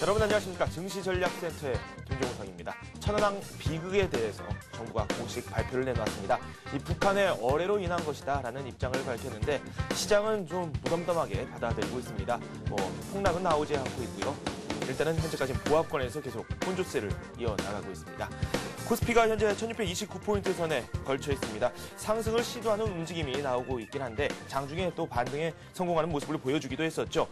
여러분 안녕하십니까. 증시전략센터의 김종성입니다. 천안함 비극에 대해서 정부가 공식 발표를 내놨습니다. 이 북한의 어뢰로 인한 것이다라는 입장을 밝혔는데 시장은 좀 무덤덤하게 받아들이고 있습니다. 폭락은 나오지 않고 있고요. 일단은 현재까지 보합권에서 계속 혼조세를 이어나가고 있습니다. 코스피가 현재 1629포인트 선에 걸쳐 있습니다. 상승을 시도하는 움직임이 나오고 있긴 한데 장중에 또 반등에 성공하는 모습을 보여주기도 했었죠.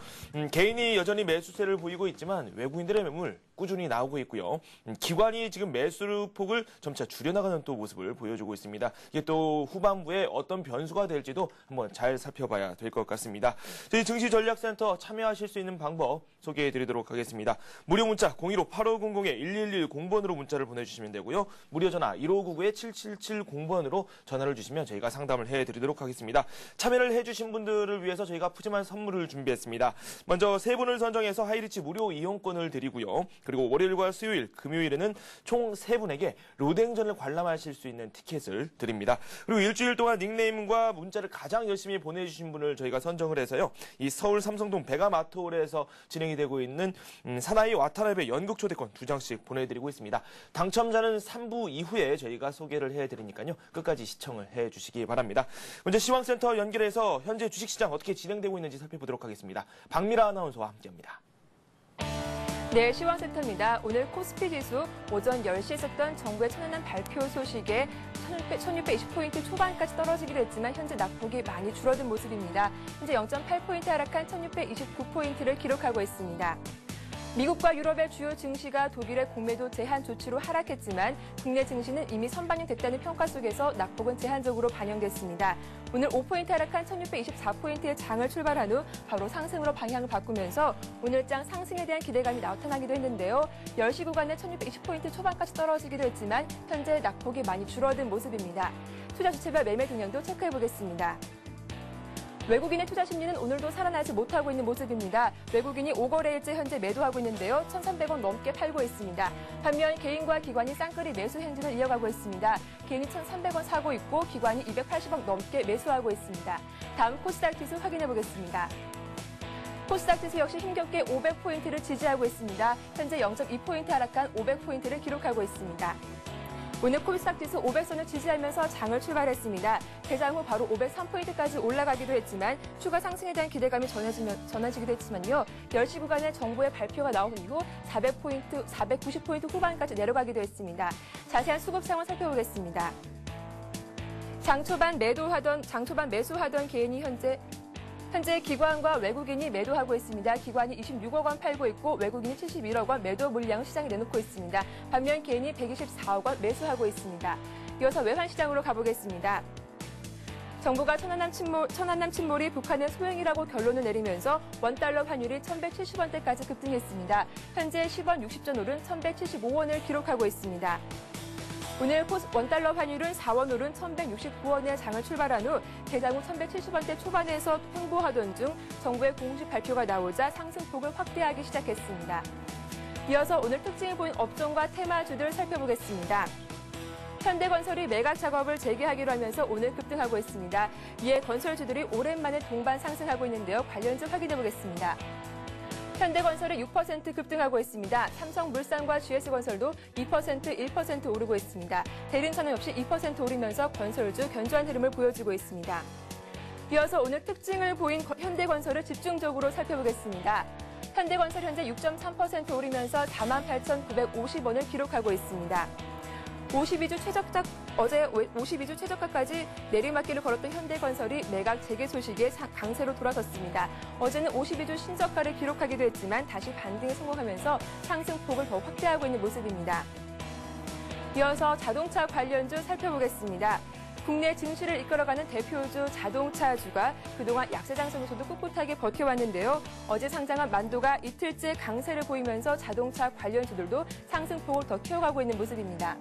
개인이 여전히 매수세를 보이고 있지만 외국인들의 매물 꾸준히 나오고 있고요. 기관이 지금 매수폭을 점차 줄여나가는 또 모습을 보여주고 있습니다. 이게 또 후반부에 어떤 변수가 될지도 한번 잘 살펴봐야 될 것 같습니다. 저희 증시전략센터 참여하실 수 있는 방법 소개해드리도록 하겠습니다. 무료 문자 015-8500-1110번으로 문자를 보내주시면 되고요. 무료 전화 1599-7770번으로 전화를 주시면 저희가 상담을 해드리도록 하겠습니다. 참여를 해주신 분들을 위해서 저희가 푸짐한 선물을 준비했습니다. 먼저 세 분을 선정해서 하이리치 무료 이용권을 드리고요. 그리고 월요일과 수요일, 금요일에는 총 세 분에게 로댕전을 관람하실 수 있는 티켓을 드립니다. 그리고 일주일 동안 닉네임과 문자를 가장 열심히 보내주신 분을 저희가 선정을 해서요. 이 서울 삼성동 베가마트홀에서 진행이 되고 있는 사나이 와타나베 연극 초대권 2장씩 보내드리고 있습니다. 당첨자는 3부 이후에 저희가 소개를 해드리니까요. 끝까지 시청을 해주시기 바랍니다. 먼저 시황센터 연결해서 현재 주식시장 어떻게 진행되고 있는지 살펴보도록 하겠습니다. 박미라 아나운서와 함께합니다. 네, 시황센터입니다. 오늘 코스피 지수 오전 10시에 있었던 정부의 천안함 발표 소식에 1620포인트 초반까지 떨어지기도 했지만 현재 낙폭이 많이 줄어든 모습입니다. 현재 0.8포인트 하락한 1629포인트를 기록하고 있습니다. 미국과 유럽의 주요 증시가 독일의 공매도 제한 조치로 하락했지만 국내 증시는 이미 선반영됐다는 평가 속에서 낙폭은 제한적으로 반영됐습니다. 오늘 5포인트 하락한 1624포인트의 장을 출발한 후 바로 상승으로 방향을 바꾸면서 오늘장 상승에 대한 기대감이 나타나기도 했는데요. 10시 구간에 1620포인트 초반까지 떨어지기도 했지만 현재 낙폭이 많이 줄어든 모습입니다. 투자 주체별 매매 동향도 체크해보겠습니다. 외국인의 투자 심리는 오늘도 살아나지 못하고 있는 모습입니다. 외국인이 5거래일째 현재 매도하고 있는데요. 1,300원 넘게 팔고 있습니다. 반면 개인과 기관이 쌍끌이 매수 행진을 이어가고 있습니다. 개인이 1,300원 사고 있고 기관이 280원 넘게 매수하고 있습니다. 다음 코스닥 지수 확인해 보겠습니다. 코스닥 지수 역시 힘겹게 500포인트를 지지하고 있습니다. 현재 0.2포인트 하락한 500포인트를 기록하고 있습니다. 오늘 코스닥 지수 500선을 지지하면서 장을 출발했습니다. 개장 후 바로 503포인트까지 올라가기도 했지만 추가 상승에 대한 기대감이 전해지기도 했지만요. 10시 구간에 정부의 발표가 나온 이후 400포인트, 490포인트 후반까지 내려가기도 했습니다. 자세한 수급 상황을 살펴보겠습니다. 장 초반 매수하던 개인이 현재 기관과 외국인이 매도하고 있습니다. 기관이 26억 원 팔고 있고 외국인이 71억 원 매도 물량을 시장에 내놓고 있습니다. 반면 개인이 124억 원 매수하고 있습니다. 이어서 외환시장으로 가보겠습니다. 정부가 천안함 침몰이 북한의 소행이라고 결론을 내리면서 원달러 환율이 1,170원대까지 급등했습니다. 현재 10원 60전 오른 1,175원을 기록하고 있습니다. 오늘 원달러 환율은 4원 오른 1,169원의 장을 출발한 후 개장 후 1,170원대 초반에서 횡보하던 중 정부의 공식 발표가 나오자 상승폭을 확대하기 시작했습니다. 이어서 오늘 특징을 보인 업종과 테마주들 살펴보겠습니다. 현대건설이 매각 작업을 재개하기로 하면서 오늘 급등하고 있습니다. 이에 건설주들이 오랜만에 동반 상승하고 있는데요. 관련주 확인해 보겠습니다. 현대건설이 6% 급등하고 있습니다. 삼성물산과 GS건설도 2%, 1% 오르고 있습니다. 대림산업 역시 2% 오르면서 건설주 견조한 흐름을 보여주고 있습니다. 이어서 오늘 특징을 보인 현대건설을 집중적으로 살펴보겠습니다. 현대건설 현재 6.3% 오르면서 48,950원을 기록하고 있습니다. 52주 최저가까지 내리막길을 걸었던 현대건설이 매각 재개 소식에 강세로 돌아섰습니다. 어제는 52주 신저가를 기록하기도 했지만 다시 반등에 성공하면서 상승폭을 더 확대하고 있는 모습입니다. 이어서 자동차 관련주 살펴보겠습니다. 국내 증시를 이끌어가는 대표주 자동차주가 그동안 약세 장성에서도 꿋꿋하게 버텨왔는데요. 어제 상장한 만도가 이틀째 강세를 보이면서 자동차 관련주들도 상승폭을 더 키워가고 있는 모습입니다.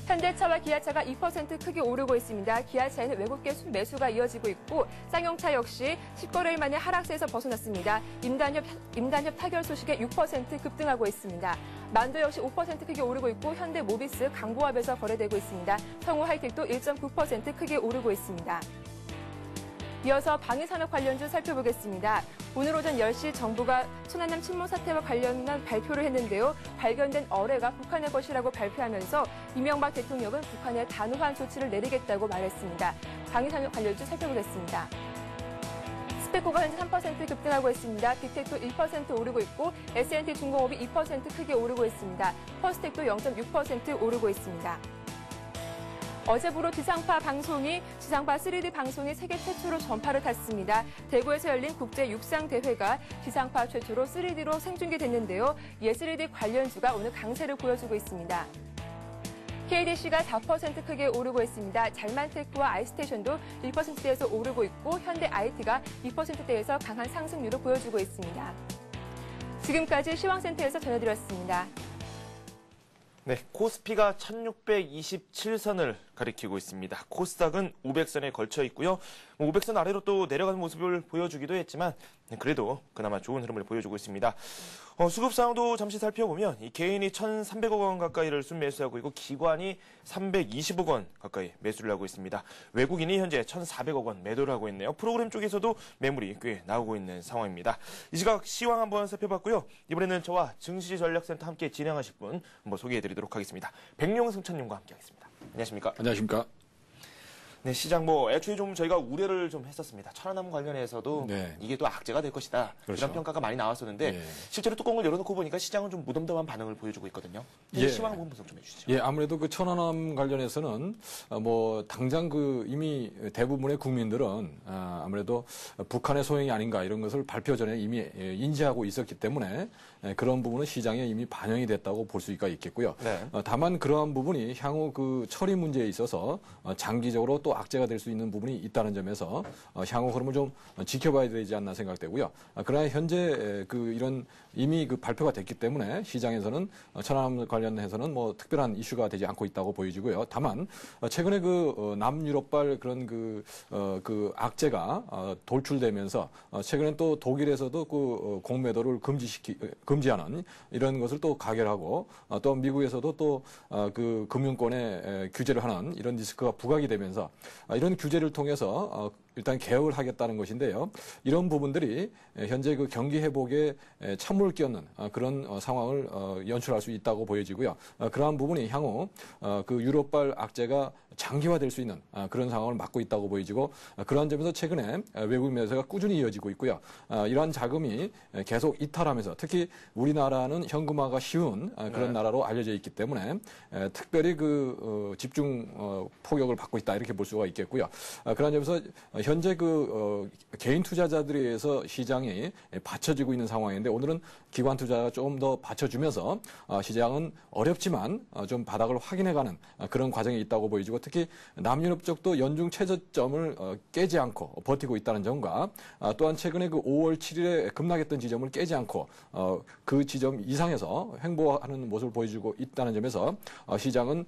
현대차와 기아차가 2% 크게 오르고 있습니다. 기아차에는 외국계 순매수가 이어지고 있고 쌍용차 역시 10거래일 만에 하락세에서 벗어났습니다. 임단협 타결 소식에 6% 급등하고 있습니다. 만도 역시 5% 크게 오르고 있고 현대모비스 강보합에서 거래되고 있습니다. 성우 하이텍도 1.9% 크게 오르고 있습니다. 이어서 방위산업 관련주 살펴보겠습니다. 오늘 오전 10시 정부가 천안함 침몰 사태와 관련한 발표를 했는데요. 발견된 어뢰가 북한의 것이라고 발표하면서 이명박 대통령은 북한에 단호한 조치를 내리겠다고 말했습니다. 방위산업 관련주 살펴보겠습니다. 스페코가 현재 3% 급등하고 있습니다. 빅텍도 1% 오르고 있고 S&T 중공업이 2% 크게 오르고 있습니다. 퍼스텍도 0.6% 오르고 있습니다. 어제부로 지상파 3D 방송이 세계 최초로 전파를 탔습니다. 대구에서 열린 국제 육상 대회가 지상파 최초로 3D로 생중계됐는데요. 이에 3D 관련주가 오늘 강세를 보여주고 있습니다. KDC가 4% 크게 오르고 있습니다. 잘만테크와 아이스테이션도 1%대에서 오르고 있고 현대 IT가 2%대에서 강한 상승률을 보여주고 있습니다. 지금까지 시황센터에서 전해드렸습니다. 네, 코스피가 1627선을 가리키고 있습니다. 코스닥은 500선에 걸쳐 있고요. 500선 아래로 또 내려가는 모습을 보여주기도 했지만 그래도 그나마 좋은 흐름을 보여주고 있습니다. 수급 상황도 잠시 살펴보면 이 개인이 1,300억 원 가까이를 순매수하고 있고 기관이 320억 원 가까이 매수를 하고 있습니다. 외국인이 현재 1,400억 원 매도를 하고 있네요. 프로그램 쪽에서도 매물이 꽤 나오고 있는 상황입니다. 이 시각 시황 한번 살펴봤고요. 이번에는 저와 증시전략센터 함께 진행하실 분 한번 소개해드리도록 하겠습니다. 백룡승천님과 함께하겠습니다. 안녕하십니까? 안녕하십니까? 네, 시장 애초에 좀 저희가 우려를 좀 했었습니다. 천안함 관련해서도 네. 이게 또 악재가 될 것이다. 그렇죠. 이런 평가가 많이 나왔었는데 예. 실제로 뚜껑을 열어놓고 보니까 시장은 좀 무덤덤한 반응을 보여주고 있거든요. 예. 시황 한번 분석 좀 해주시죠. 예, 아무래도 그 천안함 관련해서는 당장 이미 대부분의 국민들은 아무래도 북한의 소행이 아닌가 이런 것을 발표 전에 이미 인지하고 있었기 때문에 그런 부분은 시장에 이미 반영이 됐다고 볼 수가 있겠고요. 네. 다만 그러한 부분이 향후 그 처리 문제에 있어서 장기적으로 또 악재가 될 수 있는 부분이 있다는 점에서 향후 흐름을 좀 지켜봐야 되지 않나 생각되고요. 그러나 현재 이런 이미 발표가 됐기 때문에 시장에서는 천안함 관련해서는 특별한 이슈가 되지 않고 있다고 보여지고요. 다만 최근에 남유럽발 그런 악재가 돌출되면서 최근엔 또 독일에서도 공매도를 금지하는 이런 것을 또 가결하고 또 미국에서도 또 금융권에 규제를 하는 이런 리스크가 부각이 되면서 이런 규제를 통해서 일단 개혁을 하겠다는 것인데요. 이런 부분들이 현재 경기 회복에 찬물을 끼얹는 그런 상황을 연출할 수 있다고 보여지고요. 그러한 부분이 향후 유럽발 악재가 장기화될 수 있는 그런 상황을 맞고 있다고 보여지고 그러한 점에서 최근에 외국 매수가 꾸준히 이어지고 있고요. 이러한 자금이 계속 이탈하면서 특히 우리나라는 현금화가 쉬운 그런 나라로 알려져 있기 때문에 특별히 집중 포격을 받고 있다 이렇게 볼 수가 있겠고요. 그러한 점에서 현재 개인 투자자들에 의해서 시장이 받쳐지고 있는 상황인데 오늘은 기관 투자가 조금 더 받쳐주면서 시장은 어렵지만 좀 바닥을 확인해가는 그런 과정이 있다고 보여지고 특히 남유럽 쪽도 연중 최저점을 깨지 않고 버티고 있다는 점과 또한 최근에 5월 7일에 급락했던 지점을 깨지 않고 그 지점 이상에서 횡보하는 모습을 보여주고 있다는 점에서 시장은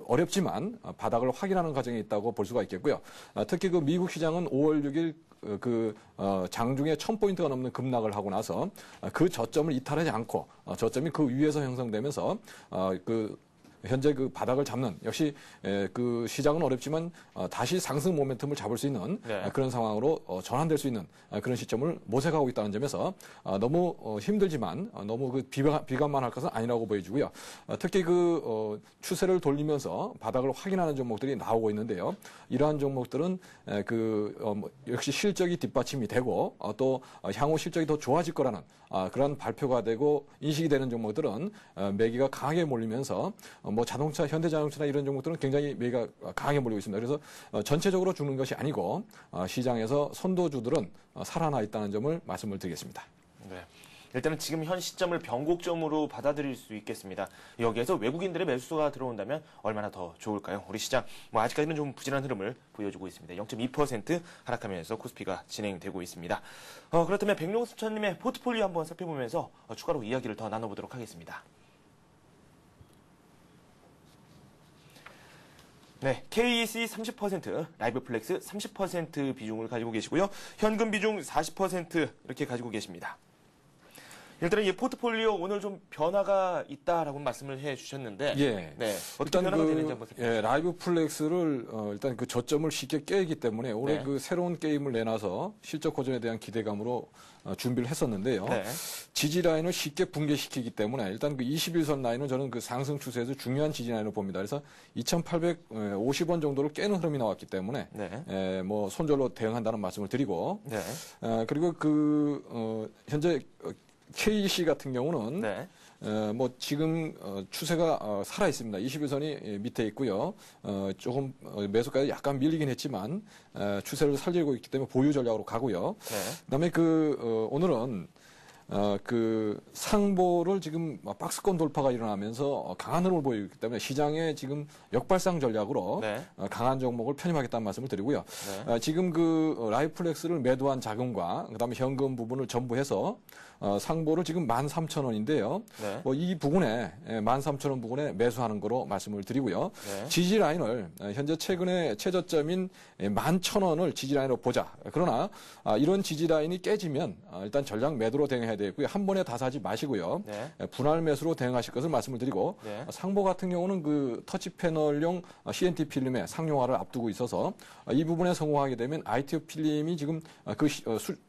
어렵지만 바닥을 확인하는 과정이 있다고 볼 수가 있겠고요. 특히 미국 시장은 5월 6일 장중에 1000포인트가 넘는 급락을 하고 나서 그 저점을 이탈하지 않고 저점이 그 위에서 형성되면서 현재 바닥을 잡는 역시 시장은 어렵지만 다시 상승 모멘텀을 잡을 수 있는 그런 상황으로 전환될 수 있는 그런 시점을 모색하고 있다는 점에서 너무 힘들지만 너무 비관만 할 것은 아니라고 보여지고요. 특히 추세를 돌리면서 바닥을 확인하는 종목들이 나오고 있는데요. 이러한 종목들은 역시 실적이 뒷받침이 되고 또 향후 실적이 더 좋아질 거라는 그런 발표가 되고 인식이 되는 종목들은 매기가 강하게 몰리면서 자동차, 현대자동차나 이런 종목들은 굉장히 매기가 강하게 몰리고 있습니다. 그래서 전체적으로 죽는 것이 아니고 시장에서 선도주들은 살아나 있다는 점을 말씀을 드리겠습니다. 네. 일단은 지금 현 시점을 변곡점으로 받아들일 수 있겠습니다. 여기에서 외국인들의 매수가 들어온다면 얼마나 더 좋을까요? 우리 시장 아직까지는 좀 부진한 흐름을 보여주고 있습니다. 0.2% 하락하면서 코스피가 진행되고 있습니다. 그렇다면 백룡수천님의 포트폴리오 한번 살펴보면서 추가로 이야기를 더 나눠보도록 하겠습니다. 네, KEC 30%, 라이브플렉스 30% 비중을 가지고 계시고요. 현금 비중 40% 이렇게 가지고 계십니다. 일단은 이 포트폴리오 오늘 좀 변화가 있다라고 말씀을 해주셨는데, 예. 네, 어떻게 변화가 되는지 한번 살펴보시죠. 예, 라이브 플렉스를 일단 그 저점을 쉽게 깨기 때문에 올해 네. 그 새로운 게임을 내놔서 실적 호전에 대한 기대감으로 준비를 했었는데요. 네. 지지 라인을 쉽게 붕괴시키기 때문에 일단 그 21선 라인은 저는 그 상승 추세에서 중요한 지지 라인을 봅니다. 그래서 2,850원 정도를 깨는 흐름이 나왔기 때문에 네. 뭐 손절로 대응한다는 말씀을 드리고 네. 그리고 현재 KEC 같은 경우는 네. 뭐 지금 추세가 살아 있습니다. 21선이 밑에 있고요. 조금 매수가에 약간 밀리긴 했지만 추세를 살리고 있기 때문에 보유 전략으로 가고요. 네. 그다음에 오늘은 그 상보를 지금 박스권 돌파가 일어나면서 강한 흐름을 보이기 때문에 시장에 지금 역발상 전략으로 네. 강한 종목을 편입하겠다는 말씀을 드리고요. 네. 지금 그 라이플렉스를 매도한 자금과 그다음에 현금 부분을 전부 해서 상보를 지금 13,000원인데요. 네. 뭐 이 부분에 13,000원 부분에 매수하는 거로 말씀을 드리고요. 네. 지지 라인을 현재 최근에 최저점인 11,000원을 지지 라인으로 보자. 그러나 이런 지지 라인이 깨지면 일단 전량 매도로 대응해야 되고요. 한 번에 다 사지 마시고요. 네. 분할 매수로 대응하실 것을 말씀을 드리고 네. 상보 같은 경우는 그 터치 패널용 CNT 필름의 상용화를 앞두고 있어서 이 부분에 성공하게 되면 ITO 필름이 지금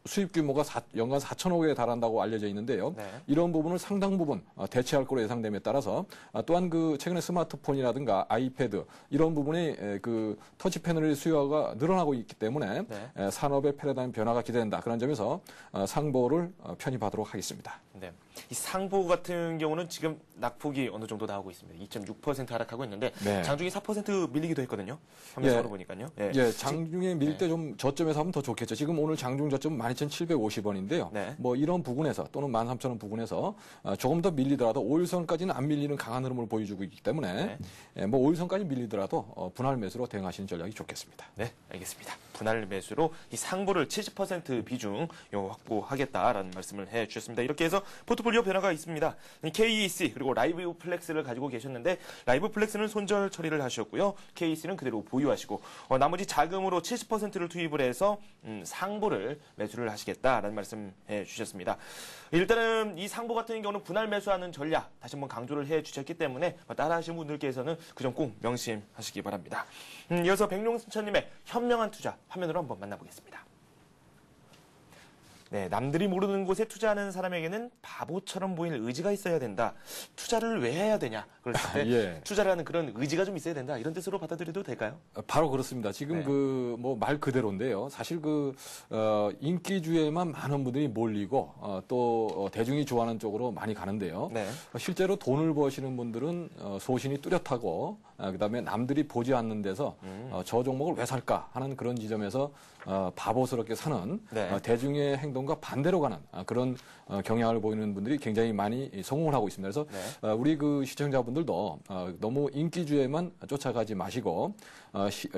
수입 규모가 연간 4천억 원에 달한다고 알려져 있는데요. 네. 이런 부분을 상당 부분 대체할 거로 예상됨에 따라서 또한 그 최근에 스마트폰이라든가 아이패드 이런 부분이 그 터치 패널의 수요가 늘어나고 있기 때문에 네. 산업의 패러다임 변화가 기대된다. 그런 점에서 상보를 편입하도록 하겠습니다. 네. 이 상보 같은 경우는 지금 낙폭이 어느 정도 나오고 있습니다. 2.6% 하락하고 있는데 네. 장중에 4% 밀리기도 했거든요. 화면상으로 보니까요. 예. 예, 장중에 밀 때 좀 저점에서 하면 더 좋겠죠. 지금 오늘 장중 저점 12,750원인데요. 네. 뭐 이런 부분에서 또는 13,000원 부분에서 조금 더 밀리더라도 5일선까지는 안 밀리는 강한 흐름을 보여주고 있기 때문에 뭐 5일선까지 밀리더라도 분할 매수로 대응하시는 전략이 좋겠습니다. 네, 알겠습니다. 분할 매수로 이 상보를 70% 비중 확보하겠다라는 말씀을 해주셨습니다. 이렇게 해서 포트폴리오 변화가 있습니다. KEC 그리고 라이브 플렉스를 가지고 계셨는데 라이브 플렉스는 손절 처리를 하셨고요. KEC는 그대로 보유하시고 나머지 자금으로 70%를 투입을 해서 상보를 매수를 하시겠다라는 말씀 해주셨습니다. 일단은 이 상보 같은 경우는 분할 매수하는 전략 다시 한번 강조를 해주셨기 때문에 따라하시는 분들께서는 그 점 꼭 명심하시기 바랍니다. 이어서 백룡순천님의 현명한 투자 화면으로 한번 만나보겠습니다. 네, 남들이 모르는 곳에 투자하는 사람에게는 바보처럼 보이는 의지가 있어야 된다. 투자를 왜 해야 되냐? 그랬을 때 예. 투자를 하는 그런 의지가 좀 있어야 된다. 이런 뜻으로 받아들여도 될까요? 바로 그렇습니다. 지금 네. 뭐 말 그대로인데요. 사실 인기주에만 많은 분들이 몰리고 또 대중이 좋아하는 쪽으로 많이 가는데요. 네. 실제로 돈을 버시는 분들은 소신이 뚜렷하고 그다음에 남들이 보지 않는 데서 저 종목을 왜 살까 하는 그런 지점에서 바보스럽게 사는 네. 대중의 행동과 반대로 가는 그런 경향을 보이는 분들이 굉장히 많이 성공을 하고 있습니다. 그래서 네. 우리 그 시청자분들도 너무 인기주에만 쫓아가지 마시고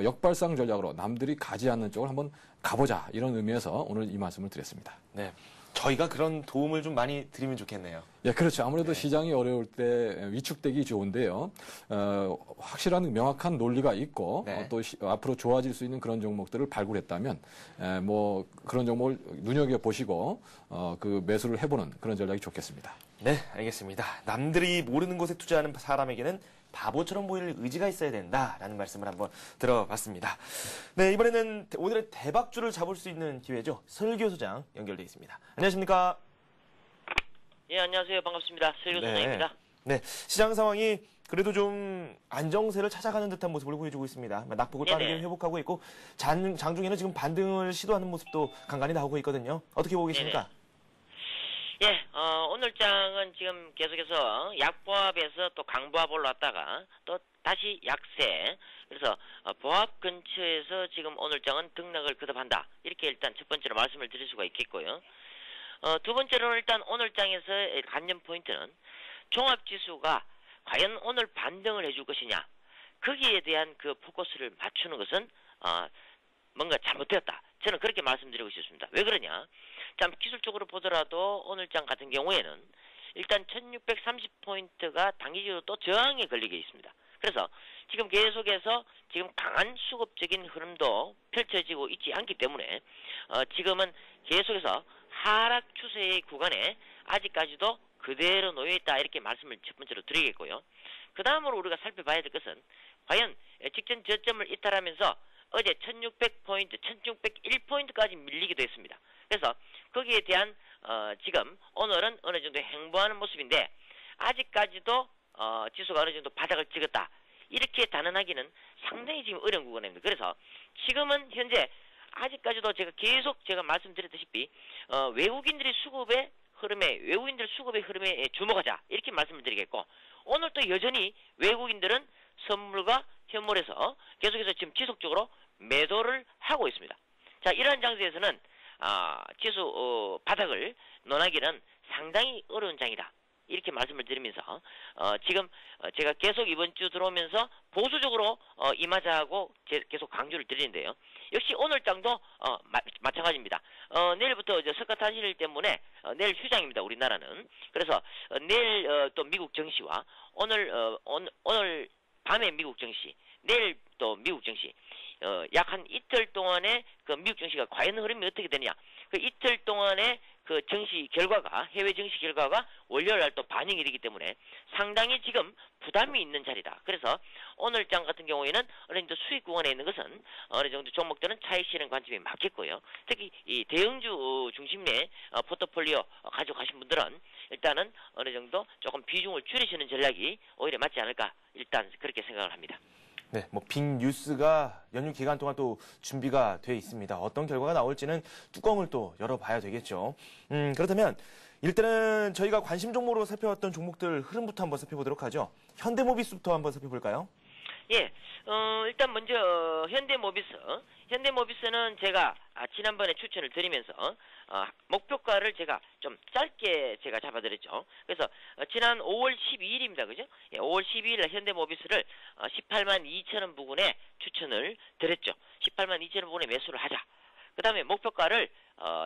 역발상 전략으로 남들이 가지 않는 쪽을 한번 가보자 이런 의미에서 오늘 이 말씀을 드렸습니다. 네. 저희가 그런 도움을 좀 많이 드리면 좋겠네요. 예, 그렇죠. 아무래도 시장이 어려울 때 위축되기 좋은데요. 확실한 명확한 논리가 있고 네. 또 앞으로 좋아질 수 있는 그런 종목들을 발굴했다면 뭐 그런 종목을 눈여겨 보시고 그 매수를 해보는 그런 전략이 좋겠습니다. 네, 알겠습니다. 남들이 모르는 곳에 투자하는 사람에게는 바보처럼 보일 의지가 있어야 된다라는 말씀을 한번 들어봤습니다. 네, 이번에는 오늘의 대박주를 잡을 수 있는 기회죠. 설교 소장 연결돼 있습니다. 안녕하십니까? 예, 안녕하세요. 반갑습니다. 설교 소장입니다. 네, 시장 상황이 그래도 좀 안정세를 찾아가는 듯한 모습을 보여주고 있습니다. 낙폭을 네네. 빠르게 회복하고 있고 장중에는 지금 반등을 시도하는 모습도 간간히 나오고 있거든요. 어떻게 보고 계십니까? 예, 오늘 장은 지금 계속해서 약보합에서 또 강보합 올라왔다가 또 다시 약세. 그래서 보합 근처에서 지금 오늘 장은 등락을 거듭한다. 이렇게 일단 첫 번째로 말씀을 드릴 수가 있겠고요. 두 번째로는 일단 오늘 장에서 관전 포인트는 종합지수가 과연 오늘 반등을 해줄 것이냐. 거기에 대한 그 포커스를 맞추는 것은 뭔가 잘못되었다. 저는 그렇게 말씀드리고 싶습니다. 왜 그러냐? 자, 기술적으로 보더라도 오늘 장 같은 경우에는 일단 1630포인트가 단기적으로 또 저항에 걸리게 있습니다. 그래서 지금 계속해서 지금 강한 수급적인 흐름도 펼쳐지고 있지 않기 때문에 지금은 계속해서 하락 추세의 구간에 아직까지도 그대로 놓여있다 이렇게 말씀을 첫 번째로 드리겠고요. 그 다음으로 우리가 살펴봐야 될 것은 과연 직전 저점을 이탈하면서 어제 1600포인트, 1601포인트까지 밀리기도 했습니다. 그래서 거기에 대한 지금 오늘은 어느 정도 행보하는 모습인데 아직까지도 지수가 어느 정도 바닥을 찍었다. 이렇게 단언하기는 상당히 지금 어려운 구간입니다. 그래서 지금은 현재 아직까지도 제가 말씀드렸다시피 외국인들의 수급의 흐름에 주목하자 이렇게 말씀을 드리겠고 오늘 또 여전히 외국인들은 선물과 현물에서 계속해서 지금 지속적으로 매도를 하고 있습니다. 자, 이러한 장소에서는 지수 바닥을 논하기는 상당히 어려운 장이다. 이렇게 말씀을 드리면서 지금 제가 계속 이번 주 들어오면서 보수적으로 임하자고 계속 강조를 드리는데요. 역시 오늘 장도 마찬가지입니다. 내일부터 석가탄신 때문에 내일 휴장입니다. 우리나라는. 그래서 내일 또 미국 증시와 오늘 밤에 미국 증시, 내일 또 미국 증시 약 한 이틀 동안의 그 미국 증시가 과연 흐름이 어떻게 되느냐. 그 이틀 동안의 그 증시 결과가 해외 증시 결과가 월요일 날 또 반영이 되기 때문에 상당히 지금 부담이 있는 자리다. 그래서 오늘 장 같은 경우에는 어느 정도 수익 구간에 있는 것은 어느 정도 종목들은 차익 실현 관점이 맞겠고요. 특히 이 대형주 중심의 포트폴리오 가지고 가신 분들은 일단은 어느 정도 조금 비중을 줄이시는 전략이 오히려 맞지 않을까 일단 그렇게 생각을 합니다. 네, 빅 뉴스가 연휴 기간 동안 또 준비가 돼 있습니다. 어떤 결과가 나올지는 뚜껑을 또 열어봐야 되겠죠. 그렇다면 일단은 저희가 관심 종목으로 살펴봤던 종목들 흐름부터 한번 살펴보도록 하죠. 현대모비스부터 한번 살펴볼까요? 예, 일단 먼저 현대모비스는 제가 지난번에 추천을 드리면서 목표가를 제가 좀 짧게 제가 잡아드렸죠. 그래서 지난 5월 12일입니다. 그죠? 예, 5월 12일 현대모비스를 18만 2천원 부근에 추천을 드렸죠. 18만 2천원 부근에 매수를 하자. 그 다음에 목표가를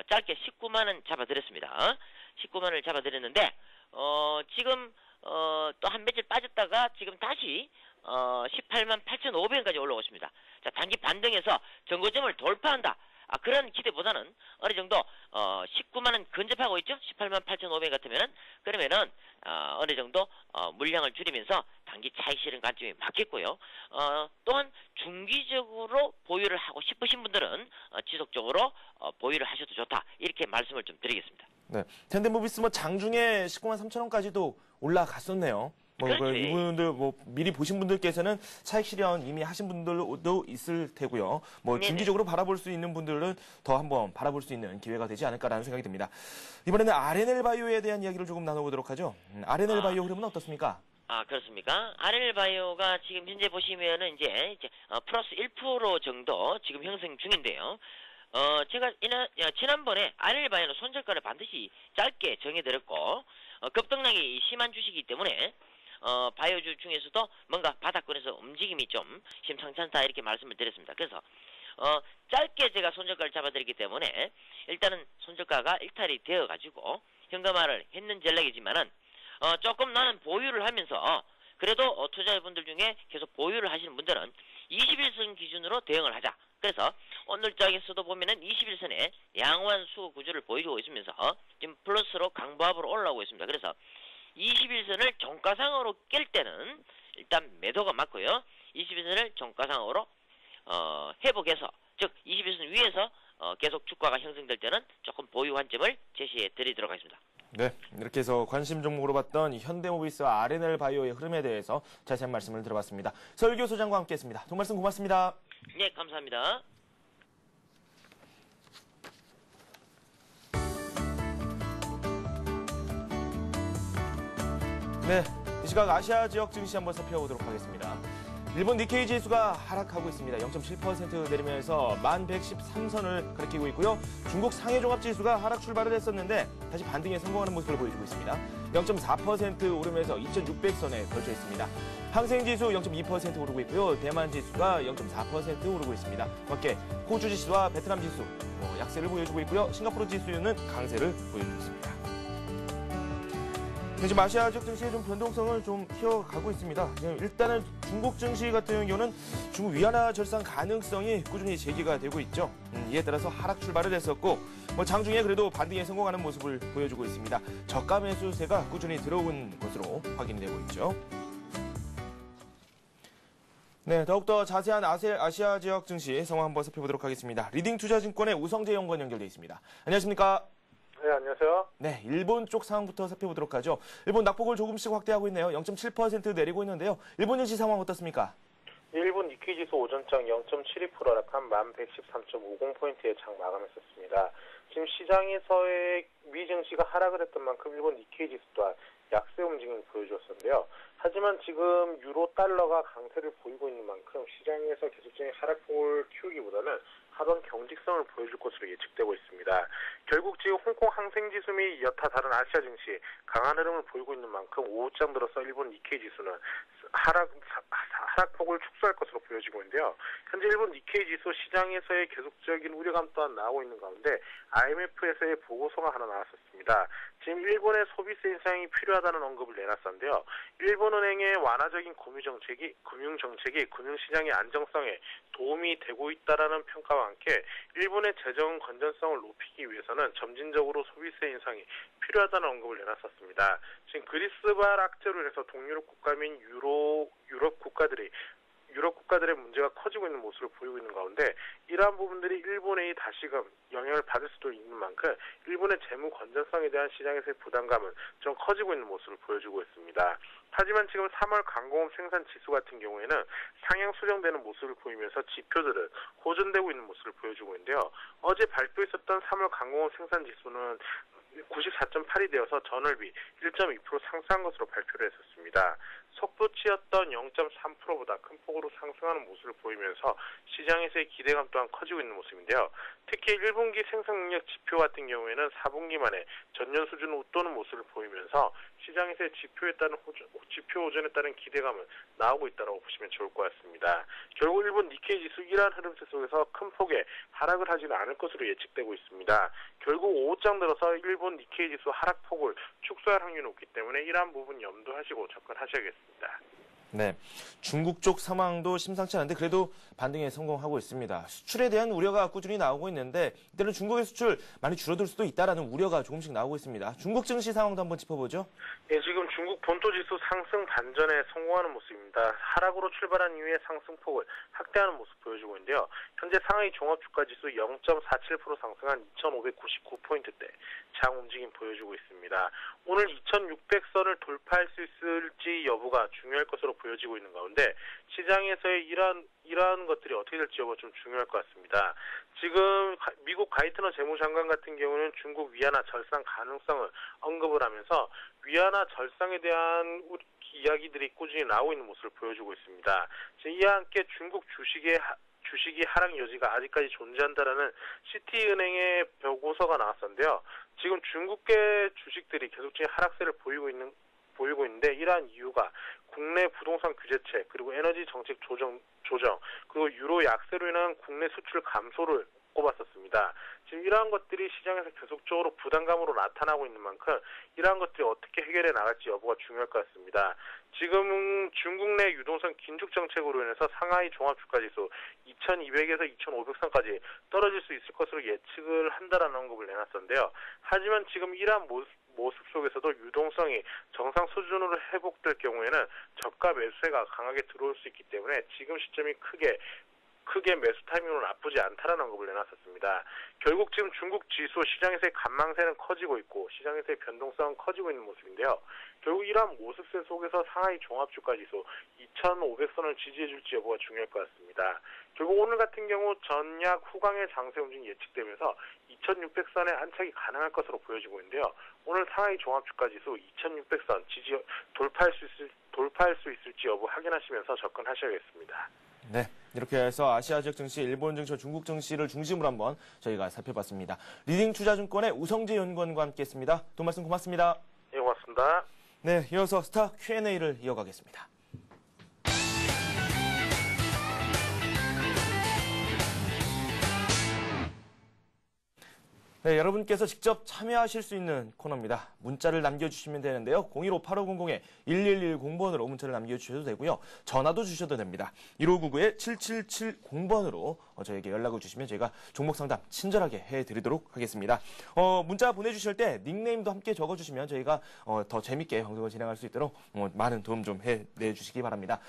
짧게 19만원 잡아드렸습니다. 19만원을 잡아드렸는데 지금 또 한 며칠 빠졌다가 지금 다시 18만 8,500원까지 올라오십니다. 자, 단기 반등해서 정고점을 돌파한다. 그런 기대보다는 어느 정도 19만원 근접하고 있죠. 18만 8,500원 같으면은 그러면은 어느 정도 물량을 줄이면서 단기 차익 실현 관점이 맞겠고요. 또한 중기적으로 보유를 하고 싶으신 분들은 지속적으로 보유를 하셔도 좋다. 이렇게 말씀을 좀 드리겠습니다. 네, 현대모비스 장중에 19만 3천원까지도 올라갔었네요. 이분들 미리 보신 분들께서는 차익 실현 이미 하신 분들도 있을 테고요. 중기적으로 바라볼 수 있는 분들은 더 한번 바라볼 수 있는 기회가 되지 않을까라는 생각이 듭니다. 이번에는 RNL 바이오에 대한 이야기를 조금 나눠보도록 하죠. RNL 바이오 흐름은 어떻습니까? 그렇습니까? RNL 바이오가 지금 현재 보시면은 이제 플러스 1% 정도 지금 형성 중인데요. 제가 지난번에 RNL 바이오는 손절가를 반드시 짧게 정해드렸고 급등량이 심한 주식이기 때문에 바이오주 중에서도 뭔가 바닥권에서 움직임이 좀 심상찮다 이렇게 말씀을 드렸습니다. 그래서 짧게 제가 손절가를 잡아드리기 때문에 일단은 손절가가 일탈이 되어가지고 현금화를 했는 전략이지만은 조금 나는 보유를 하면서 그래도 투자자분들 중에 계속 보유를 하시는 분들은 21선 기준으로 대응을 하자. 그래서 오늘 장에서도 보면은 21선에 양호한 수급 구조를 보여주고 있으면서 지금 플러스로 강보합으로 올라오고 있습니다. 그래서 21선을 종가상으로 깰 때는 일단 매도가 맞고요. 21선을 종가상으로 회복해서 즉 21선 위에서 계속 주가가 형성될 때는 조금 보유 관점을 제시해 드리도록 하겠습니다. 네, 이렇게 해서 관심 종목으로 봤던 현대모비스와 RNL 바이오의 흐름에 대해서 자세한 말씀을 들어봤습니다. 설교 소장과 함께했습니다. 도 말씀 고맙습니다. 네, 감사합니다. 네, 이 시각 아시아 지역 증시 한번 살펴보도록 하겠습니다. 일본 니케이 지수가 하락하고 있습니다. 0.7% 내리면서 1113선을 가리키고 있고요. 중국 상해종합지수가 하락 출발을 했었는데 다시 반등에 성공하는 모습을 보여주고 있습니다. 0.4% 오르면서 2600선에 걸쳐 있습니다. 항생지수 0.2% 오르고 있고요. 대만지수가 0.4% 오르고 있습니다. 밖에 호주지수와 베트남지수 약세를 보여주고 있고요. 싱가포르 지수는 강세를 보여주고 있습니다. 지금 아시아 지역 증시의 좀 변동성을 좀 키워가고 있습니다. 일단은 중국 증시 같은 경우는 중국 위안화 절상 가능성이 꾸준히 제기가 되고 있죠. 이에 따라서 하락 출발을 했었고 장중에 그래도 반등에 성공하는 모습을 보여주고 있습니다. 저가 매수세가 꾸준히 들어온 것으로 확인되고 있죠. 네, 더욱더 자세한 아시아 지역 증시 상황 한번 살펴보도록 하겠습니다. 리딩투자증권의 우성재 연구원 연결돼 있습니다. 안녕하십니까? 네, 안녕하세요. 네, 일본 쪽 상황부터 살펴보도록 하죠. 일본 낙폭을 조금씩 확대하고 있네요. 0.7% 내리고 있는데요. 일본 증시 상황 어떻습니까? 일본 니케이 지수 오전장 0.72% 하락한 1113.50포인트의 장 마감했었습니다. 지금 시장에서의 미 증시가 하락을 했던 만큼 일본 니케이 지수 또한 약세 움직임을 보여주었는데요. 하지만 지금 유로 달러가 강세를 보이고 있는 만큼 시장에서 계속적인 하락폭을 키우기보다는 하반 경직성을 보여줄 것으로 예측되고 있습니다. 결국 지금 홍콩 항생지수 및 여타 다른 아시아 증시 강한 흐름을 보이고 있는 만큼 오후장 들어서 일본 니케이 지수는 하락폭을 축소할 것으로 보여지고 있는데요. 현재 일본 니케이 지수 시장에서의 계속적인 우려감 또한 나오고 있는 가운데 IMF에서의 보고서가 하나 나왔었습니다. 지금 일본의 소비세 인상이 필요하다는 언급을 내놨었는데요. 일본은행의 완화적인 금융정책이 금융시장의 안정성에 도움이 되고 있다라는 평가와 함께 일본의 재정 건전성을 높이기 위해서는 점진적으로 소비세 인상이 필요하다는 언급을 내놨었습니다. 지금 그리스발 악재로 인해서 동유럽 국가 및 유럽 국가들의 문제가 커지고 있는 모습을 보이고 있는 가운데 이러한 부분들이 일본에 다시금 영향을 받을 수도 있는 만큼 일본의 재무 건전성에 대한 시장에서의 부담감은 좀 커지고 있는 모습을 보여주고 있습니다. 하지만 지금 3월 강공업 생산 지수 같은 경우에는 상향 수정되는 모습을 보이면서 지표들은 호전되고 있는 모습을 보여주고 있는데요. 어제 발표했었던 3월 강공업 생산 지수는 94.8이 되어서 전월비 1.2% 상승한 것으로 발표를 했었습니다. 속도치였던 0.3%보다 큰 폭으로 상승하는 모습을 보이면서 시장에서의 기대감 또한 커지고 있는 모습인데요. 특히 1분기 생산 능력 지표 같은 경우에는 4분기 만에 전년 수준을 웃도는 모습을 보이면서 시장에서의 지표 호전에 따른 기대감은 나오고 있다고 보시면 좋을 것 같습니다. 결국 일본 니케이 지수 이러한 흐름세 속에서 큰 폭의 하락을 하지는 않을 것으로 예측되고 있습니다. 결국 오후장 들어서 일본 니케이 지수 하락폭을 축소할 확률이 높기 때문에 이러한 부분 염두하시고 접근하셔야겠습니다. 네, 중국 쪽 상황도 심상치 않은데 그래도 반등에 성공하고 있습니다. 수출에 대한 우려가 꾸준히 나오고 있는데 이때는 중국의 수출 많이 줄어들 수도 있다라는 우려가 조금씩 나오고 있습니다. 중국 증시 상황도 한번 짚어보죠. 네, 지금 중국 본토 지수 상승 반전에 성공하는 모습입니다. 하락으로 출발한 이후에 상승폭을 확대하는 모습 보여주고 있는데요. 현재 상하이 종합주가지수 0.47% 상승한 2,599포인트대 장 움직임 보여주고 있습니다. 오늘 2,600선을 돌파할 수 있을지 여부가 중요할 것으로 보여지고 있는 가운데 시장에서의 이러한 것들이 어떻게 될지 여부가 좀 중요할 것 같습니다. 지금 미국 가이트너 재무장관 같은 경우는 중국 위안화 절상 가능성을 언급을 하면서 위안화 절상에 대한 이야기들이 꾸준히 나오고 있는 모습을 보여주고 있습니다. 이와 함께 중국 주식이 하락 여지가 아직까지 존재한다라는 시티은행의 보고서가 나왔었는데요. 지금 중국계 주식들이 계속적인 하락세를 보이고 있는데 이러한 이유가 국내 부동산 규제책 그리고 에너지 정책 조정 그리고 유로 약세로 인한 국내 수출 감소를 꼽았었습니다. 지금 이러한 것들이 시장에서 계속적으로 부담감으로 나타나고 있는 만큼 이러한 것들이 어떻게 해결해 나갈지 여부가 중요할 것 같습니다. 지금 중국 내 유동성 긴축 정책으로 인해서 상하이 종합주가지수 2200에서 2500선까지 떨어질 수 있을 것으로 예측을 한다라는 언급을 내놨었는데요. 하지만 지금 이러한 모습 속에서도 유동성이 정상 수준으로 회복될 경우에는 저가 매수세가 강하게 들어올 수 있기 때문에 지금 시점이 크게 매수 타이밍으로 나쁘지 않다라는 언급을 내놨었습니다. 결국 지금 중국 지수 시장에서의 관망세는 커지고 있고 시장에서의 변동성은 커지고 있는 모습인데요. 결국 이러한 모습세 속에서 상하이 종합주가지수 2,500선을 지지해줄지 여부가 중요할 것 같습니다. 결국 오늘 같은 경우 전약 후강의 장세 움직임이 예측되면서 2,600선에 안착이 가능할 것으로 보여지고 있는데요. 오늘 상하이 종합주가지수 2,600선 지지 돌파할 수 있을지 여부 확인하시면서 접근하셔야겠습니다. 네, 이렇게 해서 아시아 지역 증시, 일본 증시, 중국 증시를 중심으로 한번 저희가 살펴봤습니다. 리딩투자증권의 우성재 연구원과 함께했습니다. 도 말씀 고맙습니다. 네, 고맙습니다. 네, 이어서 스타 Q&A를 이어가겠습니다. 네, 여러분께서 직접 참여하실 수 있는 코너입니다. 문자를 남겨주시면 되는데요. 015-8500-1110번으로 문자를 남겨주셔도 되고요. 전화도 주셔도 됩니다. 1599-7770번으로 저에게 연락을 주시면 저희가 종목 상담 친절하게 해드리도록 하겠습니다. 문자 보내주실 때 닉네임도 함께 적어주시면 저희가 더 재밌게 방송을 진행할 수 있도록 많은 도움 좀 해내주시기 바랍니다.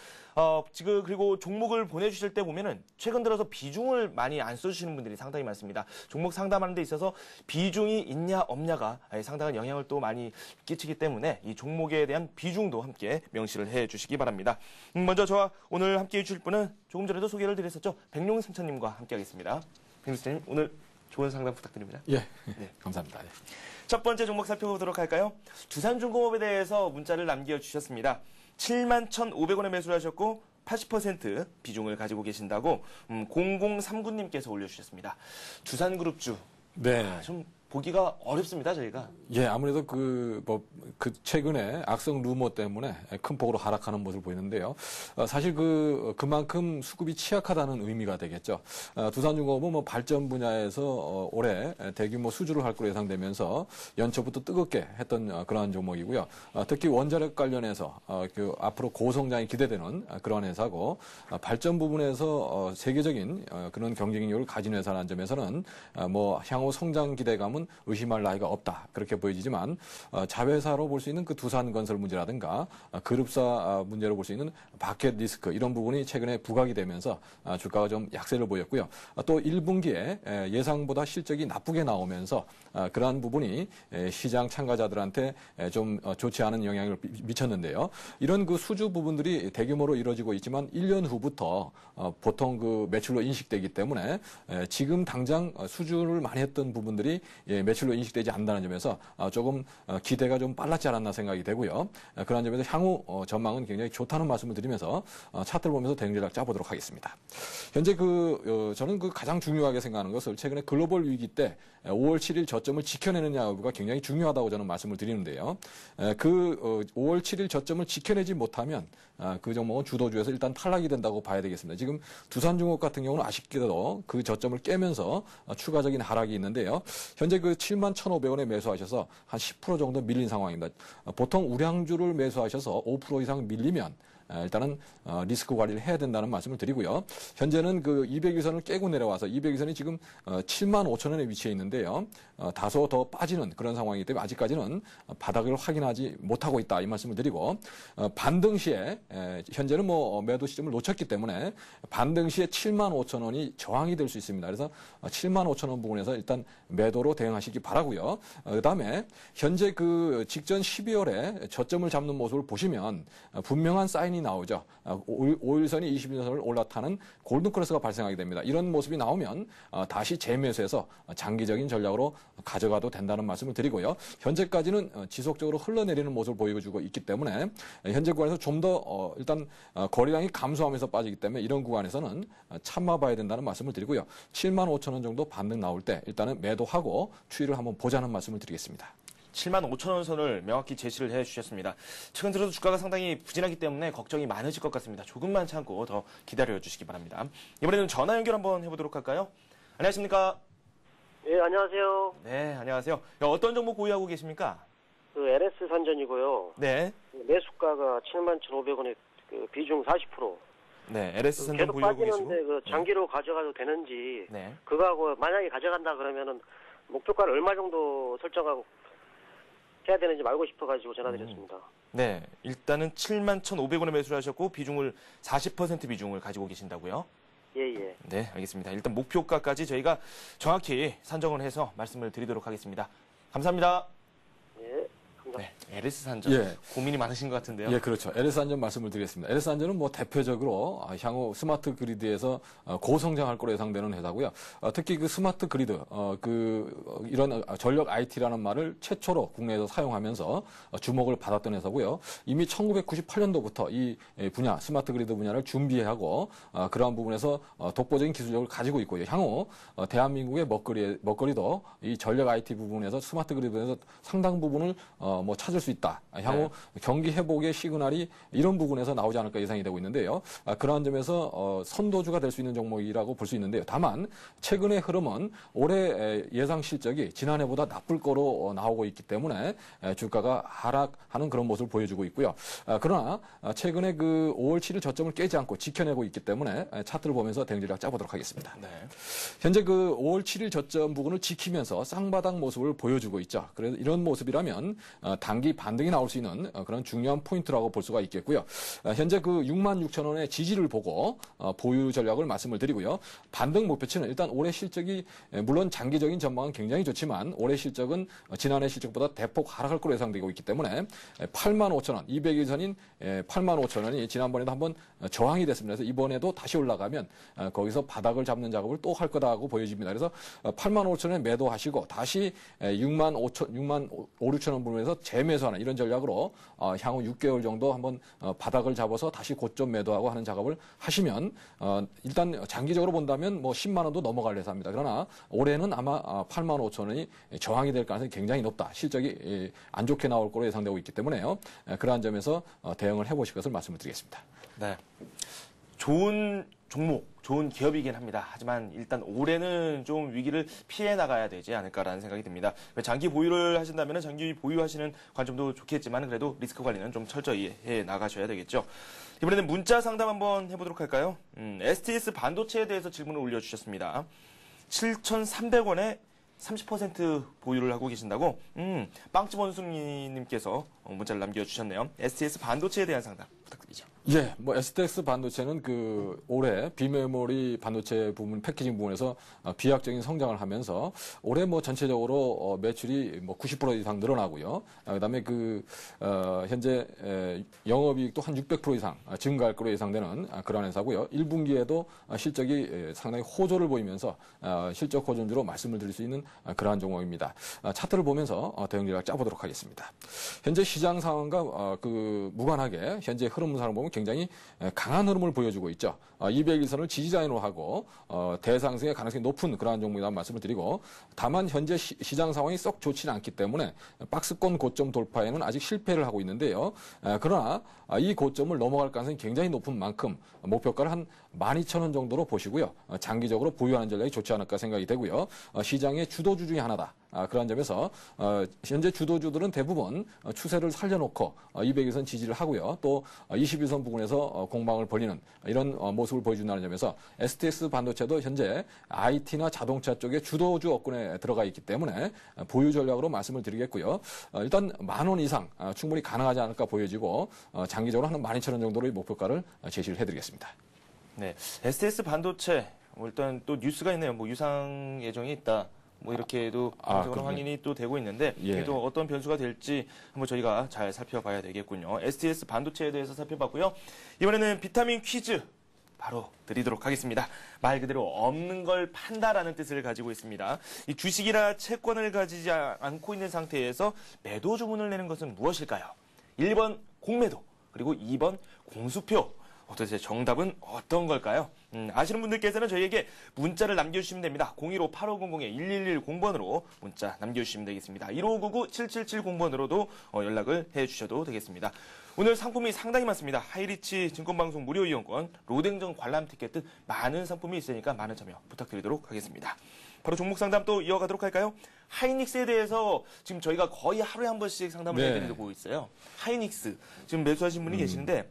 지금 그리고 종목을 보내주실 때 보면은 최근 들어서 비중을 많이 안 써주시는 분들이 상당히 많습니다. 종목 상담하는 데 있어서 비중이 있냐 없냐가 상당한 영향을 또 많이 끼치기 때문에 이 종목에 대한 비중도 함께 명시를 해주시기 바랍니다. 먼저 저와 오늘 함께해 주실 분은 조금 전에도 소개를 드렸었죠. 백룡 승차님과 함께하겠습니다. 백룡 승차님 오늘 좋은 상담 부탁드립니다. 예, 네. 감사합니다. 예. 첫 번째 종목 살펴보도록 할까요? 두산중공업에 대해서 문자를 남겨주셨습니다. 71,500원에 매수를 하셨고 80% 비중을 가지고 계신다고 0039님께서 올려주셨습니다. 두산그룹주 네. 좀 보기가 어렵습니다, 저희가. 예, 아무래도 최근에 악성 루머 때문에 큰 폭으로 하락하는 모습을 보이는데요. 사실 그만큼 수급이 취약하다는 의미가 되겠죠. 두산중공업은 발전 분야에서 올해 대규모 수주를 할 것으로 예상되면서 연초부터 뜨겁게 했던 그러한 종목이고요. 특히 원자력 관련해서 앞으로 고성장이 기대되는 그러한 회사고, 발전 부분에서 세계적인 그런 경쟁력을 가진 회사라는 점에서는 향후 성장 기대감은 의심할 나위가 없다. 그렇게 보여지지만 자회사로 볼 수 있는 그 두산건설 문제라든가 그룹사 문제로 볼 수 있는 마켓 리스크 이런 부분이 최근에 부각이 되면서 주가가 좀 약세를 보였고요. 또 1분기에 예상보다 실적이 나쁘게 나오면서 그러한 부분이 시장 참가자들한테 좀 좋지 않은 영향을 미쳤는데요. 이런 그 수주 부분들이 대규모로 이루어지고 있지만 1년 후부터 보통 그 매출로 인식되기 때문에 지금 당장 수주를 많이 했던 부분들이 매출로 인식되지 않는다는 점에서 조금 기대가 좀 빨랐지 않았나 생각이 되고요. 그런 점에서 향후 전망은 굉장히 좋다는 말씀을 드리면서 차트를 보면서 대응 전략 짜보도록 하겠습니다. 현재 저는 가장 중요하게 생각하는 것을 최근에 글로벌 위기 때 5월 7일 저점을 지켜내느냐 여부가 굉장히 중요하다고 저는 말씀을 드리는데요. 5월 7일 저점을 지켜내지 못하면 그 종목은 주도주에서 일단 탈락이 된다고 봐야 되겠습니다. 지금 두산중공업 같은 경우는 아쉽게도 그 저점을 깨면서 추가적인 하락이 있는데요. 현재 71,500원에 매수하셔서 한 10% 정도 밀린 상황입니다. 보통 우량주를 매수하셔서 5% 이상 밀리면 일단은 리스크 관리를 해야 된다는 말씀을 드리고요. 현재는 200일선을 깨고 내려와서 200일선이 지금 75,000원에 위치해 있는데요. 다소 더 빠지는 그런 상황이기 때문에 아직까지는 바닥을 확인하지 못하고 있다 이 말씀을 드리고, 반등 시에 현재는 매도 시점을 놓쳤기 때문에 반등 시에 75,000원이 저항이 될 수 있습니다. 그래서 75,000원 부분에서 일단 매도로 대응하시기 바라고요. 그다음에 현재 직전 12월에 저점을 잡는 모습을 보시면 분명한 사인이 나오죠. 5일선이 21선을 올라타는 골든크로스가 발생하게 됩니다. 이런 모습이 나오면 다시 재매수해서 장기적인 전략으로 가져가도 된다는 말씀을 드리고요. 현재까지는 지속적으로 흘러내리는 모습을 보여주고 있기 때문에 현재 구간에서 좀 더 일단 거래량이 감소하면서 빠지기 때문에 이런 구간에서는 참아봐야 된다는 말씀을 드리고요. 75,000원 정도 반등 나올 때 일단은 매도하고 추이를 한번 보자는 말씀을 드리겠습니다. 75,000원 선을 명확히 제시를 해주셨습니다. 최근 들어서 주가가 상당히 부진하기 때문에 걱정이 많으실 것 같습니다. 조금만 참고 더 기다려주시기 바랍니다. 이번에는 전화 연결 한번 해보도록 할까요? 안녕하십니까? 네, 안녕하세요. 네, 안녕하세요. 어떤 종목 보유하고 계십니까? LS 산전이고요. 네. 매수가가 71,500원에 비중 40%. 네, LS 산전 계속 보유하고 계시고. 빠지는데 장기로 가져가도 되는지. 네. 그거하고 만약에 가져간다 그러면은 목표가를 얼마 정도 설정하고 해야 되는지 알고 싶어가지고 전화드렸습니다. 네, 일단은 71,500원에 매수를 하셨고 비중을 40% 비중을 가지고 계신다고요? 예. 네, 알겠습니다. 일단 목표가까지 저희가 정확히 산정을 해서 말씀을 드리도록 하겠습니다. 감사합니다. 예. 네, LS 산전 예. 고민이 많으신 것 같은데요. 예, 그렇죠. LS 한전 말씀을 드리겠습니다. LS 한전은 대표적으로 향후 스마트 그리드에서 고성장할 거로 예상되는 회사고요. 특히 스마트 그리드, 이런 전력 IT라는 말을 최초로 국내에서 사용하면서 주목을 받았던 회사고요. 이미 1998년도부터 이 분야, 스마트 그리드 분야를 준비하고 그러한 부분에서 독보적인 기술력을 가지고 있고요. 향후 대한민국의 먹거리도 이 전력 IT 부분에서 스마트 그리드에서 상당 부분을 찾을 수 있다. 있다. 향후 경기 회복의 시그널이 이런 부분에서 나오지 않을까 예상이 되고 있는데요. 그러한 점에서 선도주가 될 수 있는 종목이라고 볼 수 있는데요. 다만 최근의 흐름은 올해 예상 실적이 지난해보다 나쁠 거로 나오고 있기 때문에 주가가 하락하는 그런 모습을 보여주고 있고요. 그러나 최근에 그 5월 7일 저점을 깨지 않고 지켜내고 있기 때문에 차트를 보면서 대응 전략 짜보도록 하겠습니다. 네. 현재 그 5월 7일 저점 부근을 지키면서 쌍바닥 모습을 보여주고 있죠. 그래서 이런 모습이라면 단기 반등이 나올 수 있는 그런 중요한 포인트라고 볼 수가 있겠고요. 현재 그 66,000원의 지지를 보고 보유 전략을 말씀을 드리고요. 반등 목표치는 일단 올해 실적이 물론 장기적인 전망은 굉장히 좋지만 올해 실적은 지난해 실적보다 대폭 하락할 것으로 예상되고 있기 때문에 85,000원, 200일선인 85,000원이 지난번에도 한번 저항이 됐습니다. 그래서 이번에도 다시 올라가면 거기서 바닥을 잡는 작업을 또 할 거다고 보여집니다. 그래서 85,000원에 매도하시고 다시 65,000원 부분에서 재매수하는 이런 전략으로 향후 6개월 정도 한번 바닥을 잡아서 다시 고점 매도하고 하는 작업을 하시면 일단 장기적으로 본다면 뭐 10만 원도 넘어갈 예상입니다. 그러나 올해는 아마 85,000원이 저항이 될 가능성이 굉장히 높다. 실적이 안 좋게 나올 거로 예상되고 있기 때문에요. 그러한 점에서 대응을 해보실 것을 말씀을 드리겠습니다. 네. 좋은 종목, 좋은 기업이긴 합니다. 하지만 일단 올해는 좀 위기를 피해 나가야 되지 않을까라는 생각이 듭니다. 장기 보유를 하신다면 장기 보유하시는 관점도 좋겠지만 그래도 리스크 관리는 좀 철저히 해 나가셔야 되겠죠. 이번에는 문자 상담 한번 해보도록 할까요? STS 반도체에 대해서 질문을 올려주셨습니다. 7,300원에 30% 보유를 하고 계신다고? 빵집 원숭이님께서 문자를 남겨주셨네요. STS 반도체에 대한 상담 부탁드리죠. 예, 뭐 STX 반도체는 그 올해 비메모리 반도체 부분 패키징 부분에서 비약적인 성장을 하면서 올해 뭐 전체적으로 매출이 뭐 90% 이상 늘어나고요. 그다음에 그 현재 영업이익도 한 600% 이상 증가할 것으로 예상되는 그런 회사고요. 1분기에도 실적이 상당히 호조를 보이면서 실적 호전주로 말씀을 드릴 수 있는 그러한 종목입니다. 차트를 보면서 대응 전략 짜보도록 하겠습니다. 현재 시장 상황과 그 무관하게 현재 흐름 상을 보면 굉장히 강한 흐름을 보여주고 있죠. 200일선을 지지라인으로 하고 대상승의 가능성이 높은 그러한 종목이라는 말씀을 드리고 다만 현재 시장 상황이 썩 좋지는 않기 때문에 박스권 고점 돌파에는 아직 실패를 하고 있는데요. 그러나 이 고점을 넘어갈 가능성이 굉장히 높은 만큼 목표가를 한 12,000원 정도로 보시고요. 장기적으로 보유하는 전략이 좋지 않을까 생각이 되고요. 시장의 주도주 중에 하나다. 그런 점에서 현재 주도주들은 대부분 추세를 살려놓고 200일선 지지를 하고요. 또 21선 부근에서 공방을 벌이는 이런 모습을 보여준다는 점에서 STS 반도체도 현재 IT나 자동차 쪽에 주도주 업군에 들어가 있기 때문에 보유 전략으로 말씀을 드리겠고요. 일단 10,000원 이상 충분히 가능하지 않을까 보여지고 장기적으로 한 12,000원 정도의 목표가를 제시를 해드리겠습니다. 네, STS 반도체 일단 또 뉴스가 있네요. 뭐 유상 예정이 있다. 뭐 이렇게도 방송으로 확인이 또 되고 있는데 이게 또 어떤 변수가 될지 한번 저희가 잘 살펴봐야 되겠군요. STS 반도체에 대해서 살펴봤고요. 이번에는 비타민 퀴즈 바로 드리도록 하겠습니다. 말 그대로 없는 걸 판다라는 뜻을 가지고 있습니다. 이 주식이나 채권을 가지지 않고 있는 상태에서 매도 주문을 내는 것은 무엇일까요? 1번 공매도, 그리고 2번 공수표. 도대체 정답은 어떤 걸까요? 아시는 분들께서는 저희에게 문자를 남겨주시면 됩니다. 015-8500-1110번으로 문자 남겨주시면 되겠습니다. 1599-7770번으로도 연락을 해주셔도 되겠습니다. 오늘 상품이 상당히 많습니다. 하이리치 증권방송 무료 이용권, 로댕정 관람 티켓 등 많은 상품이 있으니까 많은 참여 부탁드리도록 하겠습니다. 바로 종목 상담 또 이어가도록 할까요? 하이닉스에 대해서 지금 저희가 거의 하루에 한 번씩 상담을 해드리고 있어요. 하이닉스 지금 매수하신 분이 계시는데